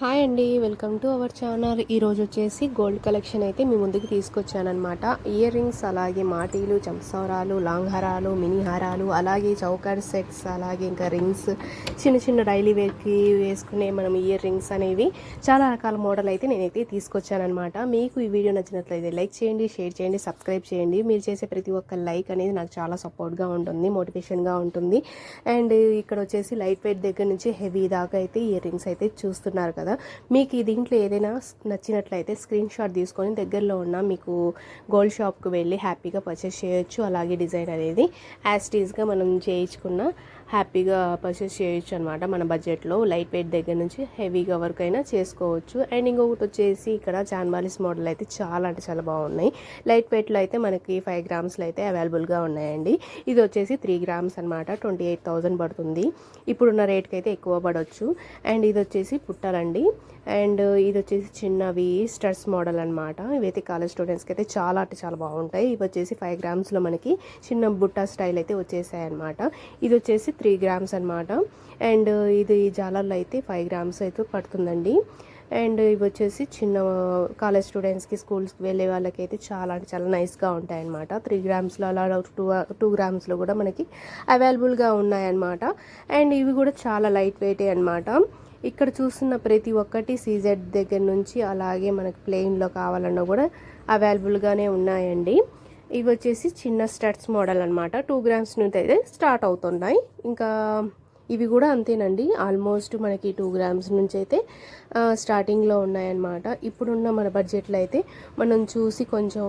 Hi అండి, welcome to our channel. ఈరోజు వచ్చేసి గోల్డ్ కలెక్షన్ అయితే మీ ముందుకు తీసుకొచ్చానమాట. ఇయర్ రింగ్స్, అలాగే మాటీలు, చంసవరాలు, లాంగ్ హారాలు, మినీ హారాలు, అలాగే చౌకర్ సెట్స్, అలాగే ఇంకా రింగ్స్, చిన్న చిన్న డైలీ వేర్కి వేసుకునే మనం ఇయర్ రింగ్స్ అనేవి చాలా రకాల మోడల్ అయితే నేనైతే తీసుకొచ్చానమాట. మీకు ఈ వీడియో నచ్చినట్లయితే లైక్ చేయండి, షేర్ చేయండి, సబ్స్క్రైబ్ చేయండి. మీరు చేసే ప్రతి ఒక్క లైక్ అనేది నాకు చాలా సపోర్ట్గా ఉంటుంది, మోటివేషన్గా ఉంటుంది. అండ్ ఇక్కడ వచ్చేసి లైట్ వెయిట్ దగ్గర నుంచి హెవీ దాకా అయితే ఇయర్ రింగ్స్ అయితే చూస్తున్నారు కదా. మీకు ఈ దీంట్లో ఏదైనా నచ్చినట్లయితే స్క్రీన్ షాట్ తీసుకొని దగ్గరలో ఉన్న మీకు గోల్డ్ షాప్కి వెళ్ళి హ్యాపీగా పర్చేస్ చేయొచ్చు. అలాగే డిజైన్ అనేది యాస్టీస్గా మనం చేయించుకున్న హ్యాపీగా పర్చేస్ చేయొచ్చు అనమాట. మన బడ్జెట్లో లైట్ వెయిట్ దగ్గర నుంచి హెవీగా వరకు అయినా చేసుకోవచ్చు. అండ్ ఇంకొకటి వచ్చేసి ఇక్కడ చాన్బాలిస్ మోడల్ అయితే చాలా అంటే చాలా బాగున్నాయి. లైట్ వెయిట్లో అయితే మనకి 5 గ్రామ్స్లో అయితే అవైలబుల్గా ఉన్నాయండి. ఇది వచ్చేసి 3 గ్రామ్స్ అనమాట, 28,000 పడుతుంది. ఇప్పుడున్న రేట్కి అయితే ఎక్కువ పడవచ్చు. అండ్ ఇది వచ్చేసి పుట్టాలండి. అండ్ ఇది వచ్చేసి చిన్నవి స్టడ్స్ మోడల్ అనమాట. ఇవైతే కాలేజ్ స్టూడెంట్స్కి అయితే చాలా అంటే చాలా బాగుంటాయి. ఇవి వచ్చేసి 5 గ్రామ్స్లో మనకి చిన్న బుట్టా స్టైల్ అయితే వచ్చేసాయి అనమాట. ఇది వచ్చేసి 3 గ్రామ్స్ అనమాట. అండ్ ఇది జాలర్లో అయితే 5 గ్రామ్స్ అయితే పడుతుందండి. అండ్ ఇవి వచ్చేసి చిన్న కాలేజ్ స్టూడెంట్స్కి, స్కూల్స్కి వెళ్ళే వాళ్ళకి అయితే చాలా అంటే చాలా నైస్గా ఉంటాయి అనమాట. 3 గ్రామ్స్లో అలా 2 గ్రామ్స్లో కూడా మనకి అవైలబుల్గా ఉన్నాయన్నమాట. అండ్ ఇవి కూడా చాలా లైట్ వెయిటే అనమాట. ఇక్కడ చూస్తున్న ప్రతి ఒక్కటి సీజెడ్ దగ్గర నుంచి అలాగే మనకి ప్లెయిన్లో కావాలన్నా కూడా అవైలబుల్గానే ఉన్నాయండి. ఇవి వచ్చేసి చిన్న స్టడ్స్ మోడల్ అనమాట. 2 గ్రామ్స్ నుంచి అయితే స్టార్ట్ అవుతున్నాయి. ఇంకా ఇవి కూడా అంతేనండి, ఆల్మోస్ట్ మనకి 2 గ్రామ్స్ నుంచి అయితే స్టార్టింగ్లో ఉన్నాయన్నమాట. ఇప్పుడున్న మన బడ్జెట్లో అయితే మనం చూసి కొంచెం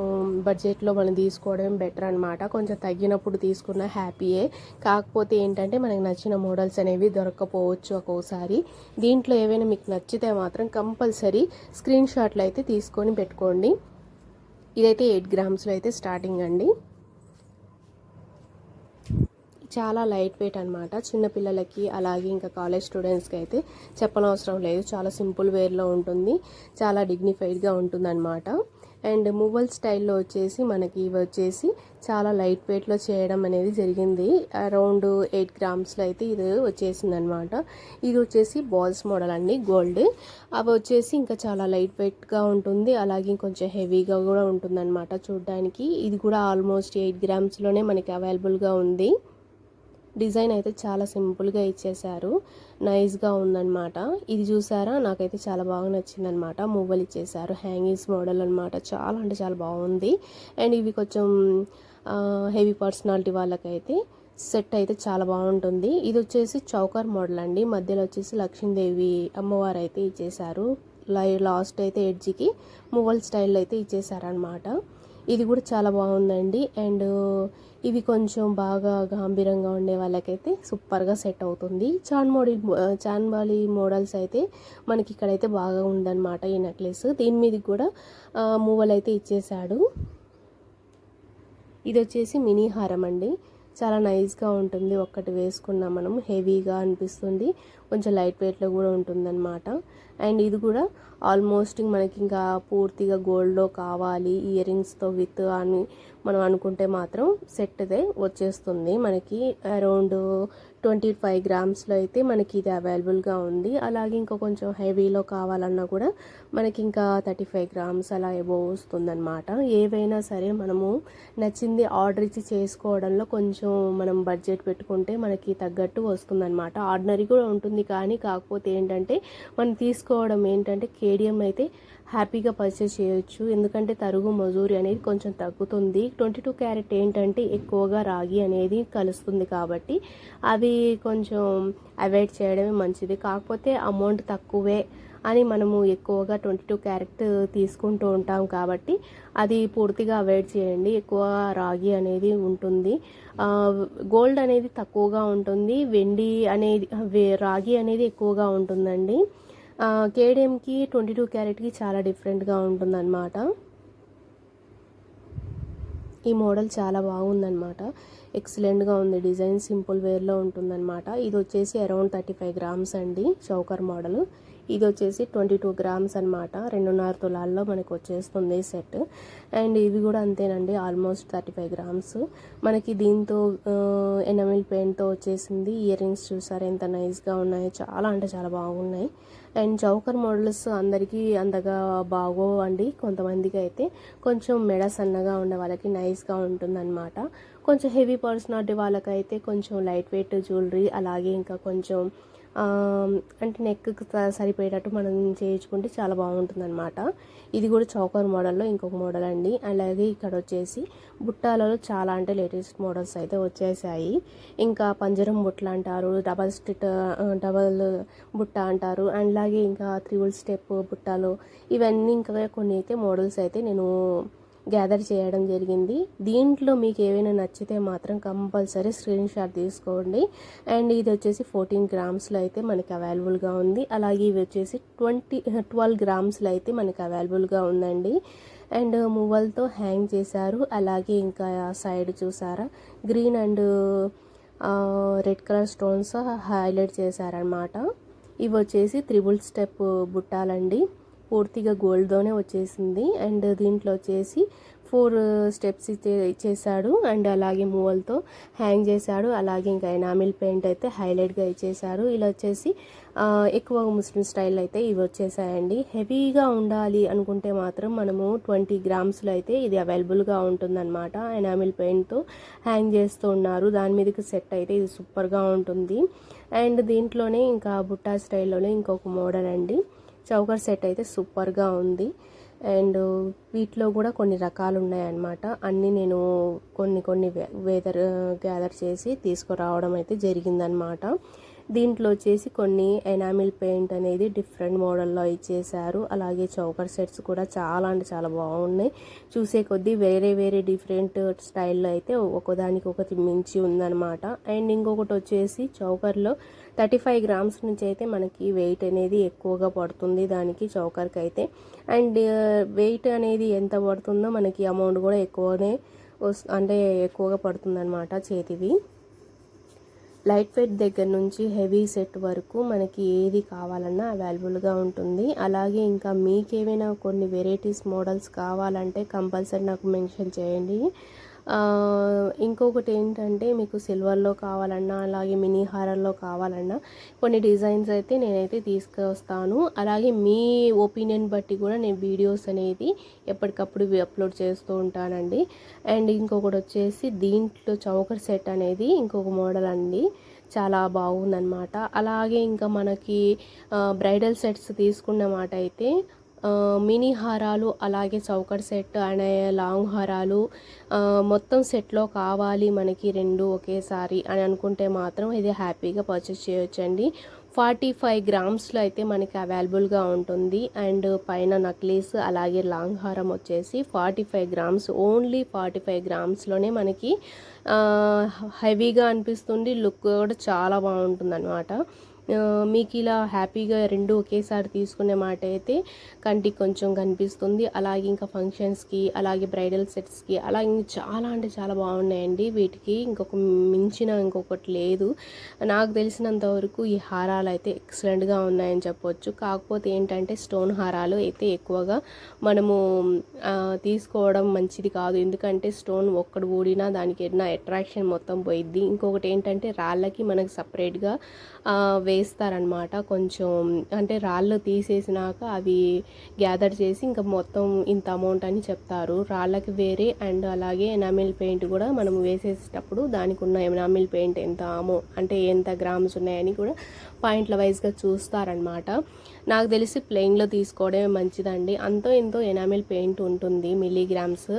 బడ్జెట్లో మనం తీసుకోవడం బెటర్ అనమాట. కొంచెం తగ్గినప్పుడు తీసుకున్న హ్యాపీయే. కాకపోతే ఏంటంటే మనకి నచ్చిన మోడల్స్ అనేవి దొరక్కపోవచ్చు ఒక్కోసారి. దీంట్లో ఏవైనా మీకు నచ్చితే మాత్రం కంపల్సరీ స్క్రీన్ షాట్లు అయితే తీసుకొని పెట్టుకోండి. ఇదైతే 8 గ్రామ్స్లో అయితే స్టార్టింగ్ అండి. చాలా లైట్ వెయిట్ అనమాట. చిన్నపిల్లలకి అలాగే ఇంకా కాలేజ్ స్టూడెంట్స్కి అయితే చెప్పనవసరం లేదు. చాలా సింపుల్ వేర్లో ఉంటుంది, చాలా డిగ్నిఫైడ్గా ఉంటుందన్నమాట. అండ్ మువ్వల్ స్టైల్లో వచ్చేసి మనకి ఇవి వచ్చేసి చాలా లైట్ వెయిట్లో చేయడం అనేది జరిగింది. అరౌండ్ 8 గ్రామ్స్లో అయితే ఇది వచ్చేసింది అనమాట. ఇది వచ్చేసి బాల్స్ మోడల్ అండి, గోల్డ్. అవి వచ్చేసి ఇంకా చాలా లైట్ వెయిట్గా ఉంటుంది, అలాగే కొంచెం హెవీగా కూడా ఉంటుందన్నమాట చూడడానికి. ఇది కూడా ఆల్మోస్ట్ 8 గ్రామ్స్లోనే మనకి అవైలబుల్గా ఉంది. డిజైన్ అయితే చాలా సింపుల్గా ఇచ్చేసారు, నైస్గా ఉందన్నమాట. ఇది చూసారా, నాకైతే చాలా బాగా నచ్చిందనమాట. మువ్వలు ఇచ్చేసారు, హ్యాంగింగ్స్ మోడల్ అనమాట. చాలా అంటే చాలా బాగుంది. అండ్ ఇవి కొంచెం హెవీ పర్సనాలిటీ వాళ్ళకైతే సెట్ అయితే చాలా బాగుంటుంది. ఇది వచ్చేసి చౌకర్ మోడల్ అండి. మధ్యలో వచ్చేసి లక్ష్మీదేవి అమ్మవారు అయితే ఇచ్చేసారు. లాస్ట్ అయితే ఎడ్జ్కి మువ్వల్ స్టైల్లో అయితే ఇచ్చేసారనమాట. ఇది కూడా చాలా బాగుందండి. అండ్ ఇవి కొంచెం బాగా గంభీరంగా ఉండే వాళ్ళకైతే సూపర్గా సెట్ అవుతుంది. చాన్బాలి మోడల్స్ అయితే మనకి ఇక్కడైతే బాగా ఉందన్నమాట ఈ నెక్లెస్. దీని మీద కూడా మూవలు అయితే ఇచ్చేసాడు. ఇది వచ్చేసి మినీ హారం అండి. చాలా నైస్గా ఉంటుంది, ఒక్కటి వేసుకున్నా మనం హెవీగా అనిపిస్తుంది, కొంచెం లైట్ వెయిట్లో కూడా ఉంటుందన్నమాట. అండ్ ఇది కూడా ఆల్మోస్ట్ మనకి ఇంకా పూర్తిగా గోల్డ్లో కావాలి ఇయర్ రింగ్స్తో విత్ అని మనం అనుకుంటే మాత్రం సెట్ అయితే వచ్చేస్తుంది. మనకి అరౌండ్ 25 గ్రామ్స్లో అయితే మనకి ఇది అవైలబుల్గా ఉంది. అలాగే ఇంకా కొంచెం హెవీలో కావాలన్నా కూడా మనకి ఇంకా 35 గ్రామ్స్ అలా ఏవో వస్తుందన్నమాట. ఏవైనా సరే మనము నచ్చింది ఆర్డర్ ఇచ్చి చేసుకోవడంలో కొంచెం మనం బడ్జెట్ పెట్టుకుంటే మనకి తగ్గట్టు వస్తుందన్నమాట. ఆర్డినరీ కూడా ఉంటుంది, కానీ కాకపోతే ఏంటంటే మనం తీసుకోవడం ఏంటంటే కేడిఎం అయితే హ్యాపీగా పర్చేస్ చేయొచ్చు. ఎందుకంటే తరుగు మజూరి అనేది కొంచెం తగ్గుతుంది. 22 క్యారెట్ ఏంటంటే ఎక్కువగా రాగి అనేది కలుస్తుంది కాబట్టి అవి కొంచెం అవాయిడ్ చేయడమే మంచిది. కాకపోతే అమౌంట్ తక్కువే అని మనము ఎక్కువగా 22 క్యారెట్ తీసుకుంటూ ఉంటాం కాబట్టి అది పూర్తిగా అవాయిడ్ చేయండి. ఎక్కువ రాగి అనేది ఉంటుంది, గోల్డ్ అనేది తక్కువగా ఉంటుంది, వెండి అనేది రాగి అనేది ఎక్కువగా ఉంటుందండి. కేడిఎంకి 22 క్యారెట్కి చాలా డిఫరెంట్గా ఉంటుందన్నమాట. ఈ మోడల్ చాలా బాగుందన్నమాట, ఎక్సలెంట్గా ఉంది. డిజైన్ సింపుల్ వేర్లో ఉంటుందన్నమాట. ఇది వచ్చేసి అరౌండ్ 35 గ్రామ్స్ అండి, చౌకర్ మోడల్. ఇది వచ్చేసి 22 గ్రామ్స్ అనమాట, 2.5 తులాల్లో మనకు వచ్చేస్తుంది సెట్. అండ్ ఇవి కూడా అంతేనండి, ఆల్మోస్ట్ 35 గ్రామ్స్. మనకి దీంతో ఎనమిల్ పెయింట్తో వచ్చేసింది. ఇయర్ రింగ్స్ చూసారా ఎంత నైస్గా ఉన్నాయో, చాలా అంటే చాలా బాగున్నాయి. అండ్ చౌకర్ మోడల్స్ అందరికీ అంతగా బాగోవండి, కొంతమందికి అయితే కొంచెం మెడ సన్నగా ఉండే వాళ్ళకి నైస్గా ఉంటుందన్నమాట. కొంచెం హెవీ పర్సనాలిటీ వాళ్ళకైతే కొంచెం లైట్ వెయిట్ జ్యువెలరీ, అలాగే ఇంకా కొంచెం అంటే నెక్కి సరిపోయేటట్టు మనం చేయించుకుంటే చాలా బాగుంటుంది అనమాట. ఇది కూడా చౌకర్ మోడల్లో ఇంకొక మోడల్ అండి. అలాగే ఇక్కడ వచ్చేసి బుట్టాలలో చాలా అంటే లేటెస్ట్ మోడల్స్ అయితే వచ్చేసాయి. ఇంకా పంజరం బుట్టలు అంటారు, డబల్ బుట్ట అంటారు, అండ్ అలాగే ఇంకా 3 స్టెప్ బుట్టాలు, ఇవన్నీ ఇంకా కొన్ని అయితే మోడల్స్ అయితే నేను గ్యాదర్ చేయడం జరిగింది. దీంట్లో మీకు ఏవైనా నచ్చితే మాత్రం కంపల్సరీ స్క్రీన్ షాట్ తీసుకోండి. అండ్ ఇది వచ్చేసి 14 గ్రామ్స్లో అయితే మనకి అవైలబుల్గా ఉంది. అలాగే ఇవి వచ్చేసి 12 గ్రామ్స్లో అయితే మనకి అవైలబుల్గా ఉందండి. అండ్ మువ్వలతో హ్యాంగ్ చేశారు. అలాగే ఇంకా సైడ్ చూసారా green and red colour stones highlight చేశారనమాట. ఇవి వచ్చేసి 3 స్టెప్ బుట్టాలండి, పూర్తిగా గోల్డ్తోనే వచ్చేసింది. అండ్ దీంట్లో వచ్చేసి 4 స్టెప్స్ ఇచ్చేసాడు. అండ్ అలాగే మూవలతో హ్యాంగ్ చేశాడు. అలాగే ఇంకా ఎనామిల్ పెయింట్ అయితే హైలైట్గా ఇచ్చేసారు. ఇలా వచ్చేసి ఎక్కువగా ముస్లిం స్టైల్ అయితే ఇవి వచ్చేసాయండి. హెవీగా ఉండాలి అనుకుంటే మాత్రం మనము 20 గ్రామ్స్లో అయితే ఇది అవైలబుల్గా ఉంటుందన్నమాట. ఎనామిల్ పెయింట్తో హ్యాంగ్ చేస్తూ ఉన్నారు, దాని మీదకి సెట్ అయితే ఇది సూపర్గా ఉంటుంది. అండ్ దీంట్లోనే ఇంకా బుట్టా స్టైల్లోనే ఇంకొక మోడల్ అండి, చౌకర్ సెట్ అయితే సూపర్గా ఉంది. అండ్ వీటిలో కూడా కొన్ని రకాలు ఉన్నాయన్నమాట. అన్నీ నేను కొన్ని గ్యాదర్ చేసి తీసుకురావడం అయితే జరిగిందనమాట. దీంట్లో వచ్చేసి కొన్ని ఎనామిల్ పెయింట్ అనేది డిఫరెంట్ మోడల్లో ఇచ్చేసారు. అలాగే చౌకర్ సెట్స్ కూడా చాలా అంటే చాలా బాగున్నాయి. చూసే కొద్దీ వేరే డిఫరెంట్ స్టైల్లో అయితే ఒకదానికి ఒకటి మించి ఉందన్నమాట. అండ్ ఇంకొకటి వచ్చేసి చౌకర్లో 35 గ్రామ్స్ నుంచి అయితే మనకి వెయిట్ అనేది ఎక్కువగా పడుతుంది దానికి చౌకర్కి అయితే. అండ్ వెయిట్ అనేది ఎంత పడుతుందో మనకి అమౌంట్ కూడా ఎక్కువగా పడుతుందన్నమాట చేతివి. లైట్ వెయిట్ దగ్గర నుంచి హెవీ సెట్ వరకు మనకి ఏది కావాలన్నా అవైలబుల్గా ఉంటుంది. అలాగే ఇంకా మీకు ఏవైనా కొన్ని వెరైటీస్ మోడల్స్ కావాలంటే కంపల్సరీ నాకు మెన్షన్ చేయండి. ఇంకొకటి ఏంటంటే మీకు సిల్వర్లో కావాలన్నా, అలాగే మినీ హారాల్లో కావాలన్నా కొన్ని డిజైన్స్ అయితే నేనైతే తీసుకొస్తాను. అలాగే మీ ఒపీనియన్ బట్టి కూడా నేను వీడియోస్ అనేది ఎప్పటికప్పుడు అప్లోడ్ చేస్తూ ఉంటానండి. అండ్ ఇంకొకటి వచ్చేసి దీంట్లో చౌకర్ సెట్ అనేది ఇంకొక మోడల్ అండి, చాలా బాగుందన్నమాట. అలాగే ఇంకా మనకి బ్రైడల్ సెట్స్ తీసుకున్న మాట అయితే మినీ హారాలు, అలాగే చౌకర్ సెట్ అండ్ లాంగ్ హారాలు మొత్తం సెట్లో కావాలి మనకి 2 ఒకేసారి అని అనుకుంటే మాత్రం ఇది హ్యాపీగా పర్చేస్ చేయొచ్చండి. 45 గ్రామ్స్లో అయితే మనకి అవైలబుల్గా ఉంటుంది. అండ్ పైన నక్లీస్ అలాగే లాంగ్ హారం వచ్చేసి 45 గ్రామ్స్, ఓన్లీ 45 గ్రామ్స్లోనే మనకి హెవీగా అనిపిస్తుంది, లుక్ కూడా చాలా బాగుంటుంది అనమాట. మీకు ఇలా హ్యాపీగా 2 ఒకేసారి తీసుకునే మాట అయితే కంటికి కొంచెం కనిపిస్తుంది. అలాగే ఇంకా ఫంక్షన్స్కి, అలాగే బ్రైడల్ సెట్స్కి, అలాగే చాలా అంటే చాలా బాగున్నాయండి. వీటికి ఇంకొకటి లేదు. నాకు తెలిసినంత వరకు ఈ హారాలు అయితే ఎక్సలెంట్గా ఉన్నాయని చెప్పొచ్చు. కాకపోతే ఏంటంటే స్టోన్ హారాలు అయితే ఎక్కువగా మనము తీసుకోవడం మంచిది కాదు, ఎందుకంటే స్టోన్ ఒక్కడు ఊడినా దానికి ఏదైనా అట్రాక్షన్ మొత్తం పోయిద్ది. ఇంకొకటి ఏంటంటే రాళ్ళకి మనకు సపరేట్గా వేస్తారనమాట. కొంచెం అంటే రాళ్ళు తీసేసినాక అవి గ్యాదర్ చేసి ఇంకా మొత్తం ఇంత అమౌంట్ అని చెప్తారు, రాళ్ళకి వేరే. అండ్ అలాగే ఎనామిల్ పెయింట్ కూడా మనం వేసేసేటప్పుడు దానికి ఉన్న ఎనామిల్ పెయింట్ ఎంత గ్రామ్స్ ఉన్నాయని కూడా పాయింట్ల వైజ్గా చూస్తారనమాట. నాకు తెలిసి ప్లెయిన్లో తీసుకోవడమే మంచిదండి. అంతో ఎంతో ఎనామిల్ పెయింట్ ఉంటుంది, మిల్లీగ్రామ్స్,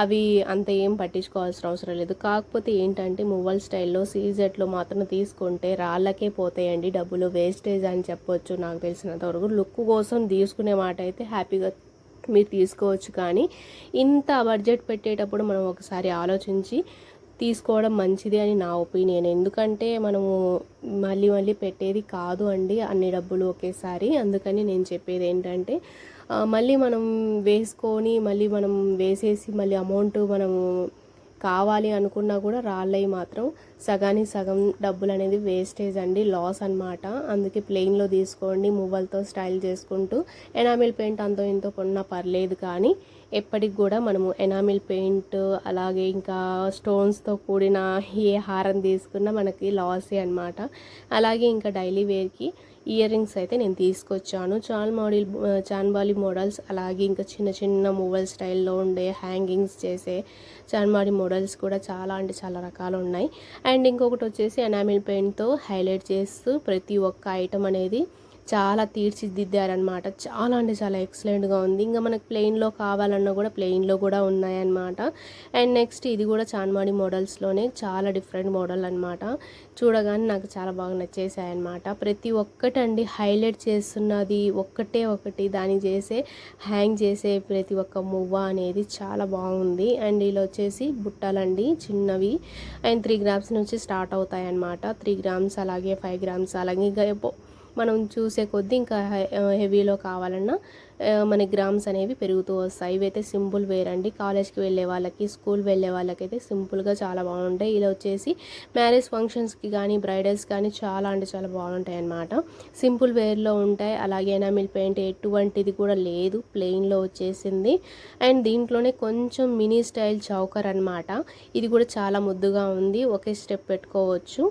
అవి అంత ఏం పట్టించుకోవాల్సిన అవసరం లేదు. కాకపోతే ఏంటంటే మువ్వల్ స్టైల్లో సీజెట్లో మాత్రం తీసుకుంటే రాళ్ళకే పోతాయండి, డబ్బులు వేస్టేజ్ అని చెప్పొచ్చు. నాకు తెలిసినంత వరకు లుక్ కోసం తీసుకునే మాట అయితే హ్యాపీగా మీరు తీసుకోవచ్చు. కానీ ఇంత బడ్జెట్ పెట్టేటప్పుడు మనం ఒకసారి ఆలోచించి తీసుకోవడం మంచిది అని నా ఒపీనియన్. ఎందుకంటే మనము మళ్ళీ పెట్టేది కాదు అండి అన్ని డబ్బులు ఒకేసారి. అందుకని నేను చెప్పేది ఏంటంటే మళ్ళీ మనం వేసుకొని మళ్ళీ మనం వేసేసి మళ్ళీ అమౌంట్ మనము కావాలి అనుకున్నా కూడా రాళ్ళవి మాత్రం సగానికి సగం డబ్బులు అనేది వేస్టేజ్ అండి, లాస్ అనమాట. అందుకే ప్లెయిన్లో తీసుకోండి, మువ్వలతో స్టైల్ చేసుకుంటూ. ఎనామిల్ పెయింట్ అంతో ఇంతో కొన్నా పర్లేదు, కానీ ఎప్పటికి కూడా మనము ఎనామిల్ పెయింట్ అలాగే ఇంకా స్టోన్స్తో కూడిన ఏ హారం తీసుకున్నా మనకి లాసే అనమాట. అలాగే ఇంకా డైలీ వేర్కి ఇయర్ రింగ్స్ అయితే నేను తీసుకొచ్చాను. చాన్బాలి మోడల్స్, అలాగే ఇంకా చిన్న చిన్న మూవల్ స్టైల్లో ఉండే హ్యాంగింగ్స్ చేసే చాన్బాలి మోడల్స్ కూడా చాలా అంటే చాలా రకాలు ఉన్నాయి. అండ్ ఇంకొకటి వచ్చేసి ఎనామిల్ పెయింట్తో హైలైట్ చేస్తూ ప్రతి ఒక్క ఐటమ్ అనేది చాలా తీర్చిదిద్దారనమాట. చాలా అంటే చాలా ఎక్సలెంట్గా ఉంది. ఇంకా మనకు ప్లెయిన్లో కావాలన్నా కూడా ప్లెయిన్లో కూడా ఉన్నాయన్నమాట. అండ్ నెక్స్ట్ ఇది కూడా చాన్మాడి మోడల్స్లోనే చాలా డిఫరెంట్ మోడల్ అనమాట. చూడగానే నాకు చాలా బాగా నచ్చేసాయి అనమాట. ప్రతి ఒక్కటండి హైలైట్ చేస్తున్నది ఒక్కటే ఒకటి, దానికి చేసే హ్యాంగ్ చేసే ప్రతి ఒక్క మువ్వ అనేది చాలా బాగుంది. అండ్ ఇలా వచ్చేసి బుట్టలండి చిన్నవి, అండ్ 3 గ్రామ్స్ నుంచి స్టార్ట్ అవుతాయి అన్నమాట. 3 గ్రామ్స్ అలాగే 5 గ్రామ్స్ అలాగే ఇంకా మనం చూసే కొద్దీ ఇంకా హెవీలో కావాలన్నా మన గ్రామ్స్ అనేవి పెరుగుతూ వస్తాయి. ఇవైతే సింపుల్ వేర్ అండి, కాలేజ్కి వెళ్ళే వాళ్ళకి, స్కూల్ వెళ్ళే వాళ్ళకైతే సింపుల్గా చాలా బాగుంటాయి. ఇలా వచ్చేసి మ్యారేజ్ ఫంక్షన్స్కి కానీ బ్రైడల్స్ కానీ చాలా అంటే చాలా బాగుంటాయి అన్నమాట. సింపుల్ వేర్లో ఉంటాయి. అలాగే ఎనామిల్ పెయింట్ ఎటువంటిది కూడా లేదు, ప్లెయిన్లో వచ్చేసింది. అండ్ దీంట్లోనే కొంచెం మినీ స్టైల్ చౌకర్ అనమాట. ఇది కూడా చాలా ముద్దుగా ఉంది, ఒకే స్టెప్ పెట్టుకోవచ్చు.